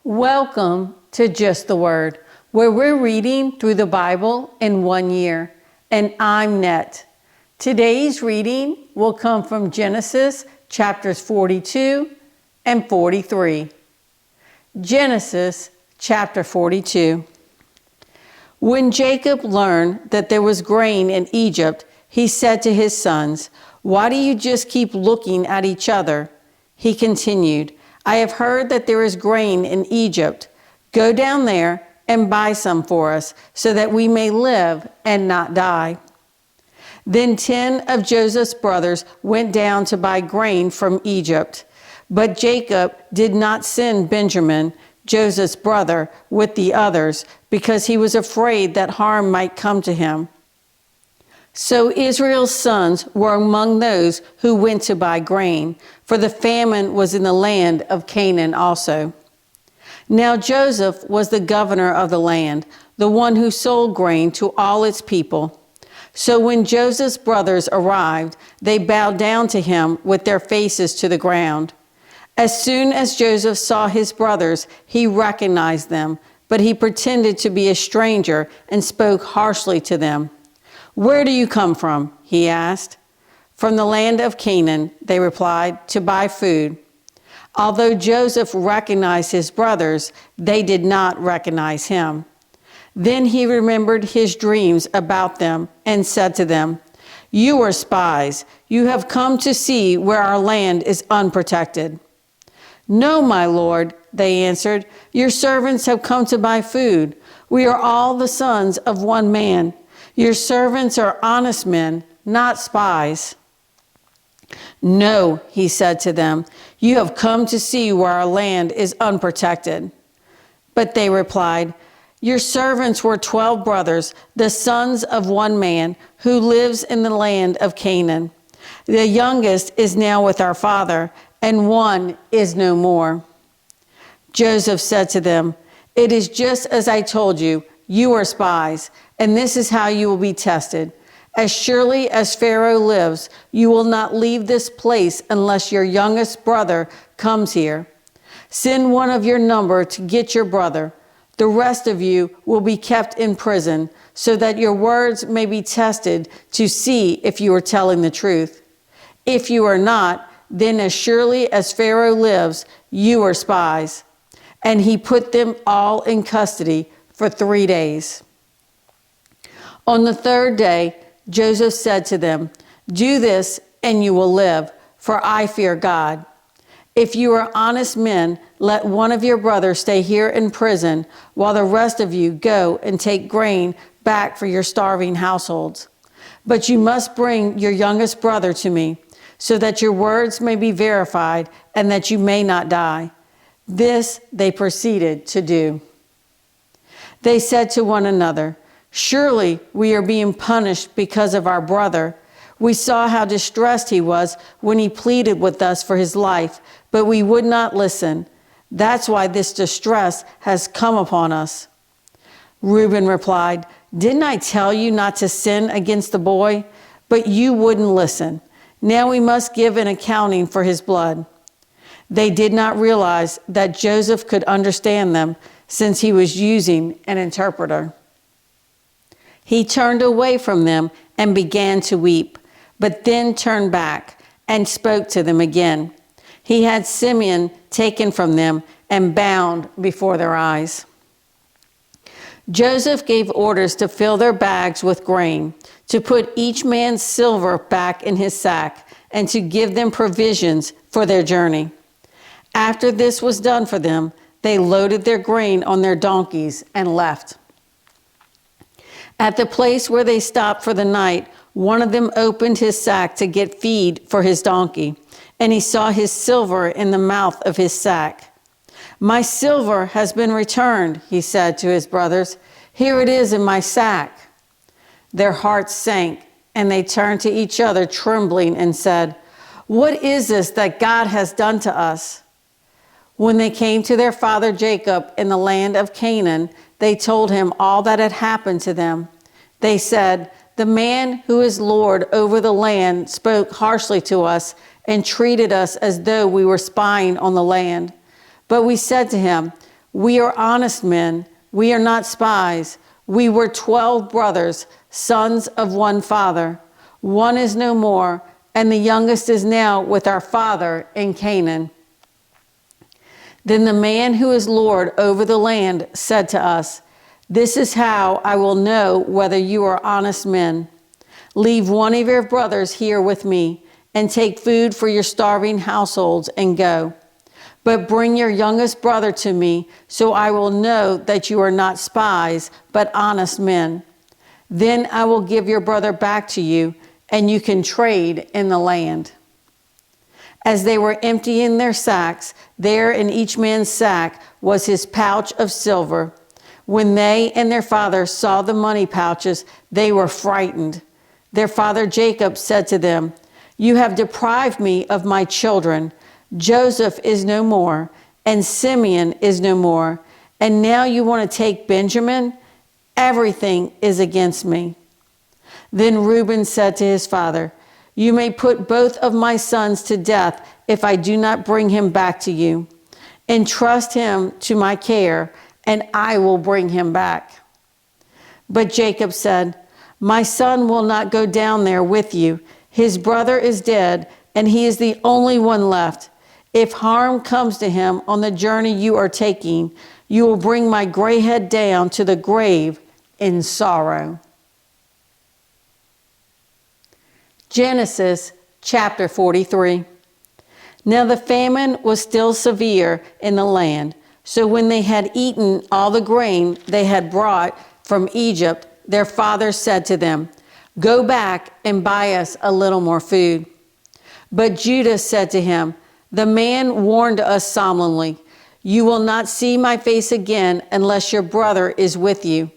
Welcome to Just the Word, where we're reading through the Bible in 1 year. And I'm Net. Today's reading will come from Genesis chapters 42 and 43. Genesis chapter 42. When Jacob learned that there was grain in Egypt, he said to his sons, "Why do you just keep looking at each other?" He continued, "I have heard that there is grain in Egypt. Go down there and buy some for us, so that we may live and not die." Then 10 of Joseph's brothers went down to buy grain from Egypt. But Jacob did not send Benjamin, Joseph's brother, with the others, because he was afraid that harm might come to him. So Israel's sons were among those who went to buy grain, for the famine was in the land of Canaan also. Now Joseph was the governor of the land, the one who sold grain to all its people. So when Joseph's brothers arrived, they bowed down to him with their faces to the ground. As soon as Joseph saw his brothers, he recognized them, but he pretended to be a stranger and spoke harshly to them. "Where do you come from?" he asked. "From the land of Canaan," they replied, "to buy food." Although Joseph recognized his brothers, they did not recognize him. Then he remembered his dreams about them and said to them, "You are spies. You have come to see where our land is unprotected." "No, my lord," they answered. "Your servants have come to buy food. We are all the sons of one man. Your servants are honest men, not spies." "No," he said to them, "you have come to see where our land is unprotected." But they replied, "Your servants were 12 brothers, the sons of one man, who lives in the land of Canaan. The youngest is now with our father, and one is no more." Joseph said to them, "It is just as I told you, you are spies, and this is how you will be tested. As surely as Pharaoh lives, you will not leave this place unless your youngest brother comes here. Send one of your number to get your brother. The rest of you will be kept in prison, so that your words may be tested to see if you are telling the truth. If you are not, then as surely as Pharaoh lives, you are spies." And he put them all in custody for 3 days. On the third day, Joseph said to them, "Do this and you will live, for I fear God. If you are honest men, let one of your brothers stay here in prison, while the rest of you go and take grain back for your starving households. But you must bring your youngest brother to me, so that your words may be verified and that you may not die." This they proceeded to do. They said to one another, "Surely we are being punished because of our brother. We saw how distressed he was when he pleaded with us for his life, but we would not listen. That's why this distress has come upon us." Reuben replied, "Didn't I tell you not to sin against the boy? But you wouldn't listen. Now we must give an accounting for his blood." They did not realize that Joseph could understand them, since he was using an interpreter. He turned away from them and began to weep, but then turned back and spoke to them again. He had Simeon taken from them and bound before their eyes. Joseph gave orders to fill their bags with grain, to put each man's silver back in his sack, and to give them provisions for their journey. After this was done for them, they loaded their grain on their donkeys and left. At the place where they stopped for the night, one of them opened his sack to get feed for his donkey, and he saw his silver in the mouth of his sack. "My silver has been returned," he said to his brothers. "Here it is in my sack." Their hearts sank, and they turned to each other trembling and said, "What is this that God has done to us?" When they came to their father Jacob in the land of Canaan, they told him all that had happened to them. They said, "The man who is Lord over the land spoke harshly to us and treated us as though we were spying on the land. But we said to him, We are honest men. We are not spies. We were 12 brothers, sons of one father. One is no more, and the youngest is now with our father in Canaan." Then the man who is Lord over the land said to us, "This is how I will know whether you are honest men. Leave one of your brothers here with me, and take food for your starving households and go. But bring your youngest brother to me, so I will know that you are not spies, but honest men. Then I will give your brother back to you, and you can trade in the land." As they were emptying their sacks, there in each man's sack was his pouch of silver. When they and their father saw the money pouches, they were frightened. Their father Jacob said to them, "You have deprived me of my children. Joseph is no more, and Simeon is no more, and now you want to take Benjamin? Everything is against me." Then Reuben said to his father, "You may put both of my sons to death if I do not bring him back to you. Entrust him to my care, and I will bring him back." But Jacob said, "My son will not go down there with you. His brother is dead, and he is the only one left. If harm comes to him on the journey you are taking, you will bring my gray head down to the grave in sorrow." Genesis chapter 43. Now the famine was still severe in the land. So when they had eaten all the grain they had brought from Egypt, their father said to them, "Go back and buy us a little more food." But Judah said to him, "The man warned us solemnly, 'You will not see my face again unless your brother is with you.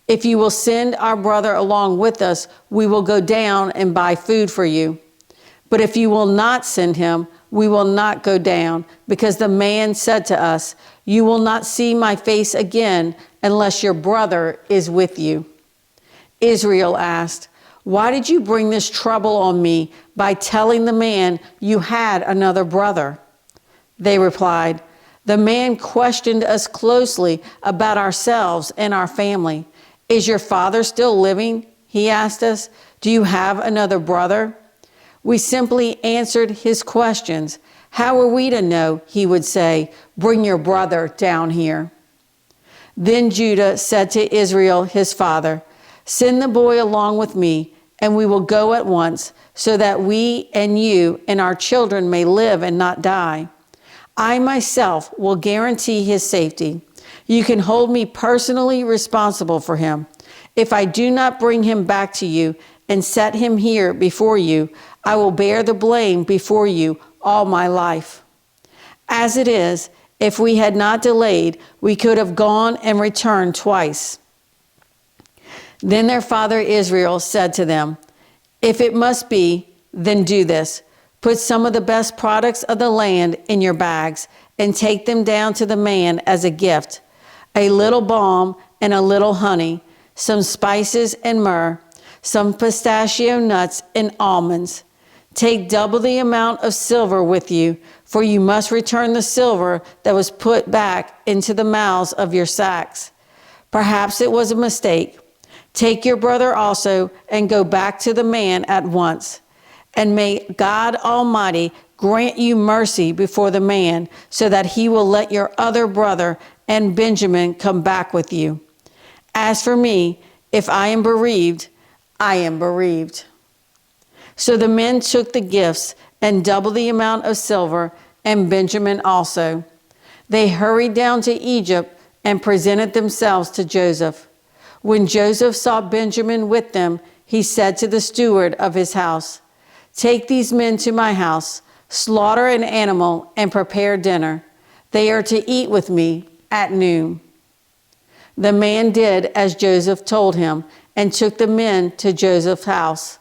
If you will send our brother along with us, we will go down and buy food for you. But if you will not send him, we will not go down, because the man said to us, "You will not see my face again unless your brother is with you." Israel asked, "Why did you bring this trouble on me by telling the man you had another brother?" They replied, "The man questioned us closely about ourselves and our family. 'Is your father still living?' he asked us. 'Do you have another brother?' We simply answered his questions. 'How are we to know?' he would say. 'Bring your brother down here.' Then Judah said to Israel his father, 'Send the boy along with me, and we will go at once, so that we and you and our children may live and not die. I myself will guarantee his safety. You can hold me personally responsible for him. If I do not bring him back to you and set him here before you, I will bear the blame before you all my life. As it is, if we had not delayed, we could have gone and returned twice." Then their father Israel said to them, "If it must be, then do this. Put some of the best products of the land in your bags and take them down to the man as a gift. A little balm and a little honey, some spices and myrrh, some pistachio nuts and almonds. Take double the amount of silver with you, for you must return the silver that was put back into the mouths of your sacks. Perhaps it was a mistake. Take your brother also and go back to the man at once. And may God Almighty grant you mercy before the man, so that he will let your other brother and Benjamin come back with you. As for me, if I am bereaved, I am bereaved." So the men took the gifts and double the amount of silver, and Benjamin also. They hurried down to Egypt and presented themselves to Joseph. When Joseph saw Benjamin with them, he said to the steward of his house, "Take these men to my house, slaughter an animal, and prepare dinner. They are to eat with me at noon." The man did as Joseph told him and took the men to Joseph's house.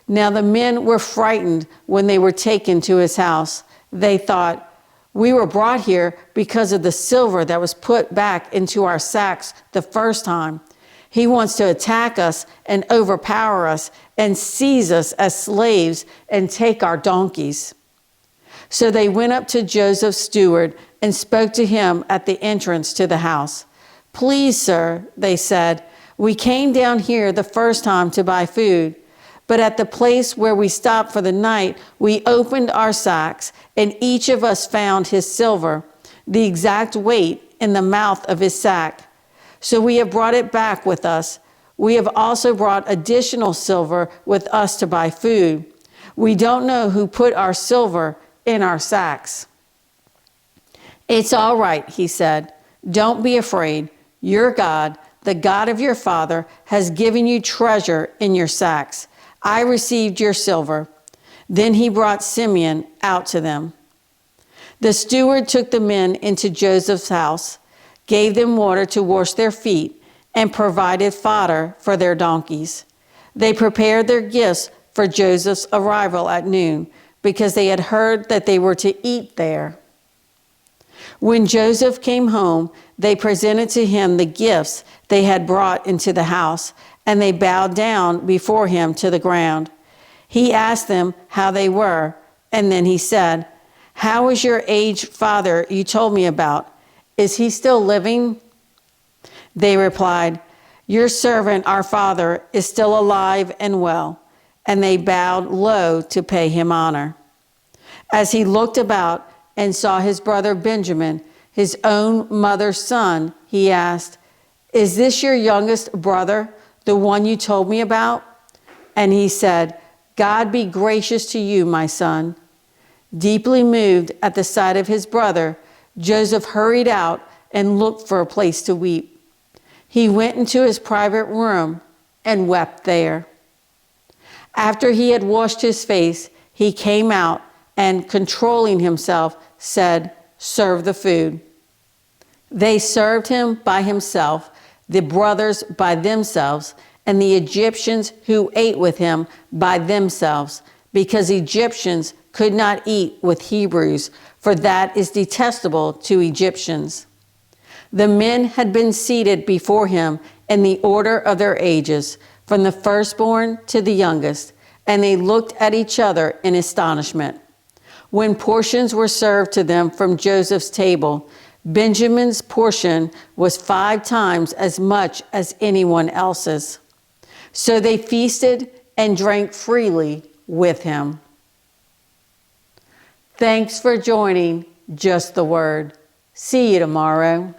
Now the men were frightened when they were taken to his house. They thought, "We were brought here because of the silver that was put back into our sacks the first time. He wants to attack us and overpower us and seize us as slaves and take our donkeys." So they went up to Joseph's steward and spoke to him at the entrance to the house. "Please, sir," they said, "we came down here the first time to buy food. But at the place where we stopped for the night, we opened our sacks, and each of us found his silver, the exact weight, in the mouth of his sack. So we have brought it back with us. We have also brought additional silver with us to buy food. We don't know who put our silver in our sacks." "It's all right," he said. "Don't be afraid. Your God, the God of your father, has given you treasure in your sacks. I received your silver." Then he brought Simeon out to them. The steward took the men into Joseph's house, gave them water to wash their feet, and provided fodder for their donkeys. They prepared their gifts for Joseph's arrival at noon, because they had heard that they were to eat there. When Joseph came home, they presented to him the gifts they had brought into the house, and they bowed down before him to the ground. He asked them how they were, and then he said, "How is your aged father you told me about? Is he still living?" They replied, "Your servant, our father, is still alive and well," and they bowed low to pay him honor. As he looked about and saw his brother Benjamin, his own mother's son, he asked, "Is this your youngest brother, the one you told me about?" And he said, "God be gracious to you, my son." Deeply moved at the sight of his brother, Joseph hurried out and looked for a place to weep. He went into his private room and wept there. After he had washed his face, he came out and, controlling himself, said, "Serve the food." They served him by himself, the brothers by themselves, and the Egyptians who ate with him by themselves, because Egyptians could not eat with Hebrews, for that is detestable to Egyptians. The men had been seated before him in the order of their ages, from the firstborn to the youngest, and they looked at each other in astonishment. When portions were served to them from Joseph's table, Benjamin's portion was 5 times as much as anyone else's. So they feasted and drank freely with him. Thanks for joining Just the Word. See you tomorrow.